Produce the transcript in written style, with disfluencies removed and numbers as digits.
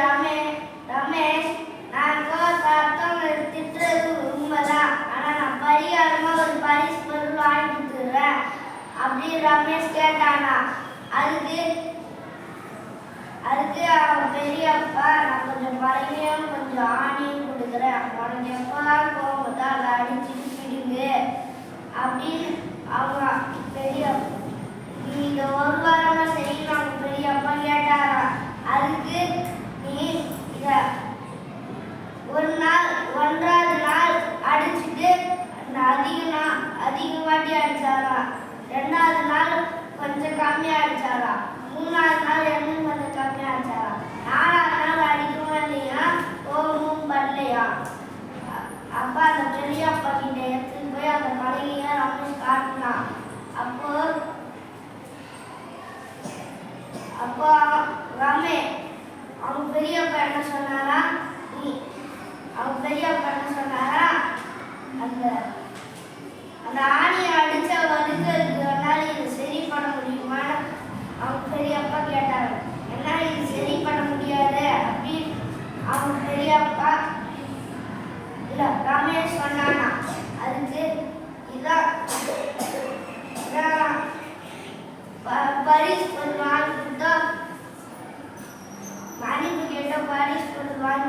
ரமேஷ், நான் அடுத்தவங்க திட்டுறது உண்மைதான், ஆனால் நான் பரிகாரமாக ஒரு பரிசு பொருள் வாங்கி கொடுத்துடுறேன் அப்படின்னு ரமேஷ் கேட்டானா. அதுக்கு அவன் பெரியப்பா, நான் கொஞ்சம் பழகியும் கொஞ்சம் ஆணியும் கொடுக்குறேன், உனக்கு எப்போதான் போகும்போது அதை அடிச்சுட்டு பிடிங்க அப்படின்னு அவங்க பெரியப்பா இந்த ஒரு வாரமா செய்யணும் அவங்க பெரியப்பா கேட்டாரா. அதுக்கு நீ ஒன்றாவது நாள் அடிச்சுட்டு அதிக வாட்டி அடிச்சாரா. 2வது நாள் கொஞ்சம் கம்மியா அடிச்சாரா. 3வது நாள் இன்னும் கொஞ்சம் கம்மியா அடிச்சாரா. 4வது நாள் அடிக்கவே இல்லையா, கோபமும் படலையா. அப்பா அந்த பெரியப்பா கிட்ட எடுத்துட்டு போய் அந்த பழகிய ரமேஷ் காட்டினான். அப்போ அவங்க பெரியப்பா என்ன சொன்னாரா, அந்த ஆணியை அடிச்ச வலிக்கிறதுனால இது சரி பண்ண முடியுமா அவங்க பெரியப்பா கேட்டாங்க. என்ன இது சரி பண்ண முடியாது அப்படின்னு அவங்க பெரியப்பா இல்ல ரமேஷ் சொன்னானா. அதுக்கு இதான் பரிசு பொருள் வாங்கி கொடுத்தா மன்னிப்பு கேட்ட பரிசு பொருள் வாங்கி